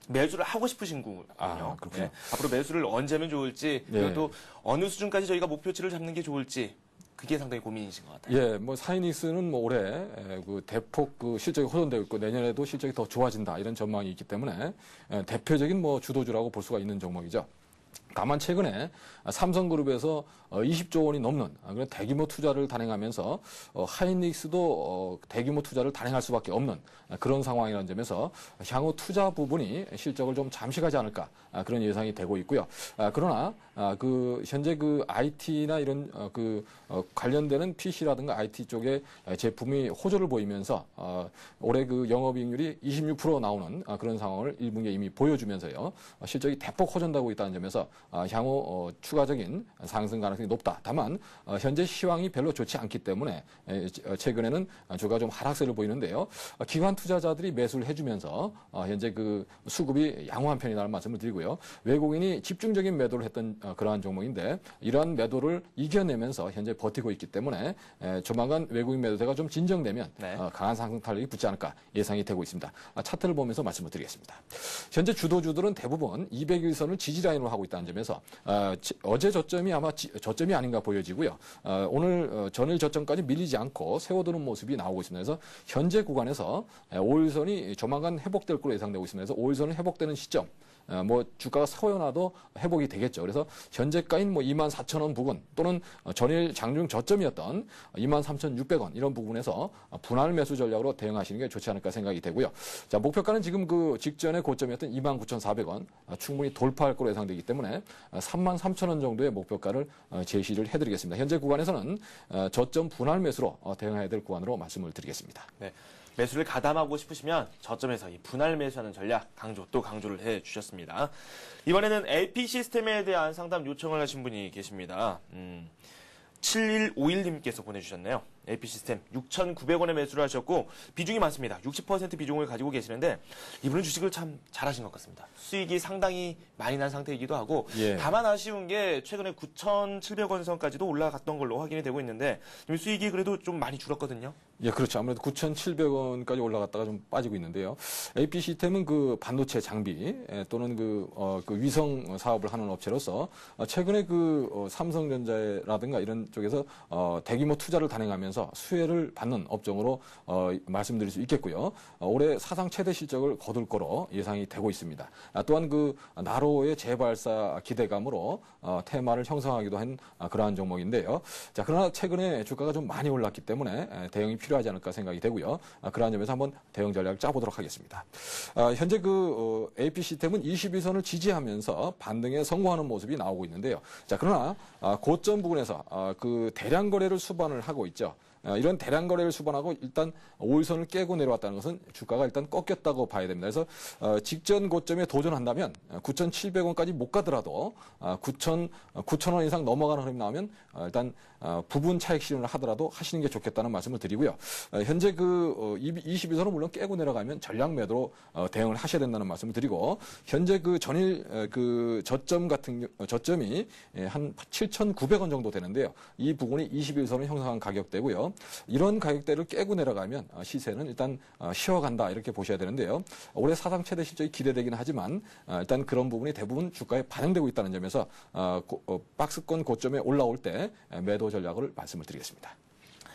매수를 하고 싶으신 거군요. 그렇군요. 네. 앞으로 매수를 언제 하면 좋을지, 그리고 또 어느 수준까지 저희가 목표치를 잡는 게 좋을지, 그게 상당히 고민이신 것 같아요. 예, 뭐 하이닉스는 뭐 올해 그 대폭 그 실적이 호전되고 있고 내년에도 실적이 더 좋아진다 이런 전망이 있기 때문에 대표적인 뭐 주도주라고 볼 수가 있는 종목이죠. 다만 최근에 삼성그룹에서 20조 원이 넘는 그런 대규모 투자를 단행하면서 하이닉스도 대규모 투자를 단행할 수밖에 없는 그런 상황이라는 점에서 향후 투자 부분이 실적을 좀 잠식하지 않을까 그런 예상이 되고 있고요. 그러나 그 현재 그 IT나 이런 그 관련되는 PC라든가 IT 쪽의 제품이 호조를 보이면서 올해 그 영업이익률이 26% 나오는 그런 상황을 1분기에 이미 보여주면서요. 실적이 대폭 호전되고 있다는 점에서 향후 추가적인 상승 가능성이 높다. 다만 현재 시황이 별로 좋지 않기 때문에 최근에는 주가가 좀 하락세를 보이는데요. 기관 투자자들이 매수를 해주면서 현재 그 수급이 양호한 편이라는 말씀을 드리고요. 외국인이 집중적인 매도를 했던 그러한 종목인데 이러한 매도를 이겨내면서 현재 버티고 있기 때문에 조만간 외국인 매도세가 좀 진정되면 네. 강한 상승 탄력이 붙지 않을까 예상이 되고 있습니다. 차트를 보면서 말씀을 드리겠습니다. 현재 주도주들은 대부분 200일선을 지지라인으로 하고 있다는 점에서 어제 저점이 아마 저점이 아닌가 보여지고요. 오늘 전일 저점까지 밀리지 않고 세워두는 모습이 나오고 있습니다. 그래서 현재 구간에서 5일선이 조만간 회복될 걸로 예상되고 있습니다. 그래서 5일선이 회복되는 시점 뭐 주가가 서연화도 회복이 되겠죠. 그래서 현재가인 뭐 24,000원 부근 또는 전일 장중 저점이었던 23,600원 이런 부분에서 분할 매수 전략으로 대응하시는 게 좋지 않을까 생각이 되고요. 자, 목표가는 지금 그 직전의 고점이었던 29,400원 충분히 돌파할 걸로 예상되기 때문에 33,000원 정도의 목표가를 제시를 해드리겠습니다. 현재 구간에서는 저점 분할 매수로 대응해야 될 구간으로 말씀을 드리겠습니다. 네. 매수를 가담하고 싶으시면 저점에서 이 분할 매수하는 전략 또 강조를 해주셨습니다. 이번에는 LP 시스템에 대한 상담 요청을 하신 분이 계십니다. 7151님께서 보내주셨네요. LP 시스템 6,900원에 매수를 하셨고 비중이 많습니다. 60% 비중을 가지고 계시는데 이분은 주식을 참 잘하신 것 같습니다. 수익이 상당히 많이 난 상태이기도 하고 예. 다만 아쉬운 게 최근에 9,700원 선까지도 올라갔던 걸로 확인이 되고 있는데 수익이 그래도 좀 많이 줄었거든요. 예, 그렇죠. 아무래도 9,700원까지 올라갔다가 좀 빠지고 있는데요. AP 시스템은 그 반도체 장비 또는 그 위성 사업을 하는 업체로서 최근에 그 삼성전자라든가 이런 쪽에서 대규모 투자를 단행하면서 수혜를 받는 업종으로 말씀드릴 수 있겠고요. 올해 사상 최대 실적을 거둘 거로 예상이 되고 있습니다. 또한 그 나로의 재발사 기대감으로 테마를 형성하기도 한 그러한 종목인데요. 자, 그러나 최근에 주가가 좀 많이 올랐기 때문에 대응이 필요하지 않을까 생각이 되고요. 그러한 점에서 한번 대응 전략을 짜보도록 하겠습니다. 현재 그 AP 시스템은 22선을 지지하면서 반등에 성공하는 모습이 나오고 있는데요. 자, 그러나 고점 부분에서 그 대량 거래를 수반을 하고 있죠. 이런 대량 거래를 수반하고 일단 5일선을 깨고 내려왔다는 것은 주가가 일단 꺾였다고 봐야 됩니다. 그래서 직전 고점에 도전한다면 9,700원까지 못 가더라도 9,000원 이상 넘어가는 흐름이 나오면 일단 부분 차익 실현을 하더라도 하시는 게 좋겠다는 말씀을 드리고요. 현재 그 22선은 물론 깨고 내려가면 전략 매도로 대응을 하셔야 된다는 말씀을 드리고 현재 그 전일 그 저점이 한 7,900원 정도 되는데요. 이 부분이 21선을 형성한 가격대고요. 이런 가격대를 깨고 내려가면 시세는 일단 쉬어간다 이렇게 보셔야 되는데요. 올해 사상 최대 실적이 기대되긴 하지만 일단 그런 부분이 대부분 주가에 반영되고 있다는 점에서 박스권 고점에 올라올 때 매도 전략을 말씀을 드리겠습니다.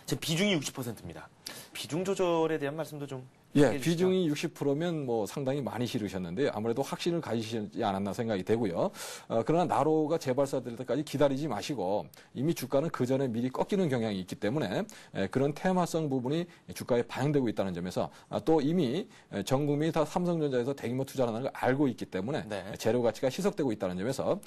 지금 비중이 60%입니다. 비중 조절에 대한 말씀도 좀 예, 해주시죠. 비중이 60%면 뭐 상당히 많이 실으셨는데 아무래도 확신을 가지시지 않았나 생각이 되고요. 그러나 나로가 재발사될 때까지 기다리지 마시고 이미 주가는 그 전에 미리 꺾이는 경향이 있기 때문에 그런 테마성 부분이 주가에 반영되고 있다는 점에서 또 이미 전 국민이 다 삼성전자에서 대규모 투자를 하는 걸 알고 있기 때문에 네. 재료 가치가 희석되고 있다는 점에서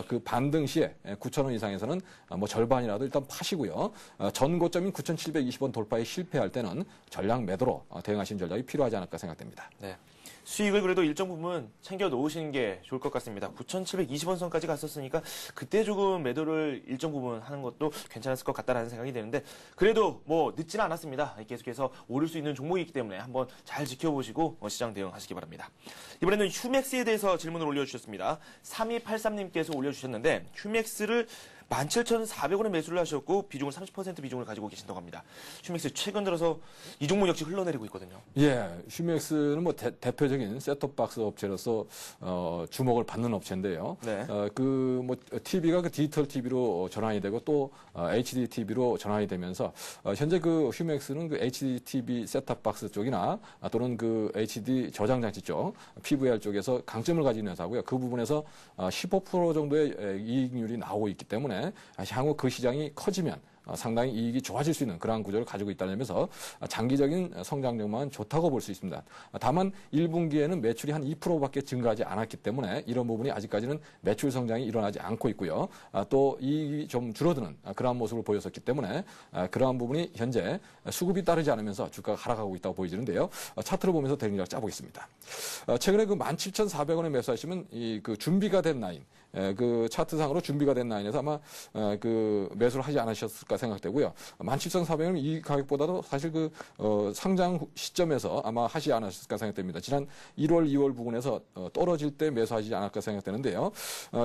그 반등 시에 9,000원 이상에서는 뭐 절반이라도 일단 파시고요. 전 고점인 9,720원 돌파에 실패할 때는 전략 매도로 대응하시는 전략이 필요하지 않을까 생각됩니다. 네. 수익을 그래도 일정 부분 챙겨 놓으시는 게 좋을 것 같습니다. 9,720원 선까지 갔었으니까 그때 조금 매도를 일정 부분 하는 것도 괜찮았을 것 같다라는 생각이 드는데 그래도 뭐 늦지는 않았습니다. 계속해서 오를 수 있는 종목이기 때문에 한번 잘 지켜보시고 시장 대응하시기 바랍니다. 이번에는 휴맥스에 대해서 질문을 올려주셨습니다. 3283님께서 올려주셨는데 휴맥스를 17,400원에 매수를 하셨고 비중을 30% 비중을 가지고 계신다고 합니다. 휴맥스 최근 들어서 이 종목 역시 흘러내리고 있거든요. 예, 휴맥스는 뭐 대표적인 셋톱박스 업체로서 주목을 받는 업체인데요. 네. 그 뭐 TV가 그 디지털 TV로 전환이 되고 또 HD TV로 전환이 되면서 현재 그 휴맥스는 그 HD TV 셋톱박스 쪽이나 또는 그 HD 저장 장치 쪽 PVR 쪽에서 강점을 가지는 회사고요. 그 부분에서 15% 정도의 이익률이 나오고 있기 때문에 향후 그 시장이 커지면 상당히 이익이 좋아질 수 있는 그러한 구조를 가지고 있다는 점에서 장기적인 성장력만 좋다고 볼 수 있습니다. 다만 1분기에는 매출이 한 2%밖에 증가하지 않았기 때문에 이런 부분이 아직까지는 매출 성장이 일어나지 않고 있고요. 또 이익이 좀 줄어드는 그러한 모습을 보였었기 때문에 그러한 부분이 현재 수급이 따르지 않으면서 주가가 하락하고 있다고 보여지는데요. 차트를 보면서 대응을 짜보겠습니다. 최근에 그 17,400원에 매수하시면 이 그 준비가 된 라인 그 차트상으로 준비가 된 라인에서 아마 그 매수를 하지 않으셨을까 생각되고요. 17,400은 이 가격보다도 사실 그 상장 시점에서 아마 하지 않았을까 생각됩니다. 지난 1월, 2월 부근에서 떨어질 때 매수하지 않을까 생각되는데요.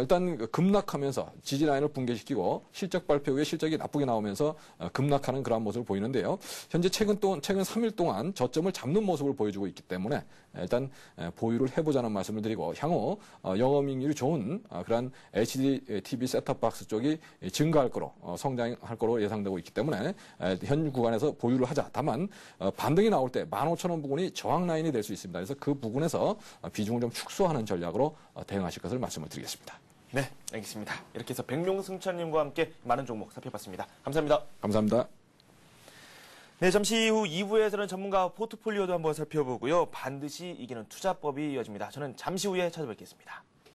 일단 급락하면서 지지 라인을 붕괴시키고 실적 발표 후에 실적이 나쁘게 나오면서 급락하는 그런 모습을 보이는데요. 현재 최근 3일 동안 저점을 잡는 모습을 보여주고 있기 때문에 일단 보유를 해보자는 말씀을 드리고 향후 영업이익률이 좋은 그런 HD TV 셋톱박스 쪽이 증가할 거로 성장할 거로 예상되고 있기 때문에 현 구간에서 보유를 하자. 다만 반등이 나올 때 15,000원 부근이 저항 라인이 될 수 있습니다. 그래서 그 부분에서 비중을 좀 축소하는 전략으로 대응하실 것을 말씀을 드리겠습니다. 네, 알겠습니다. 이렇게 해서 백룡승천님과 함께 많은 종목 살펴봤습니다. 감사합니다. 감사합니다. 네, 잠시 후 2부에서는 전문가 포트폴리오도 한번 살펴보고요. 반드시 이기는 투자법이 이어집니다. 저는 잠시 후에 찾아뵙겠습니다.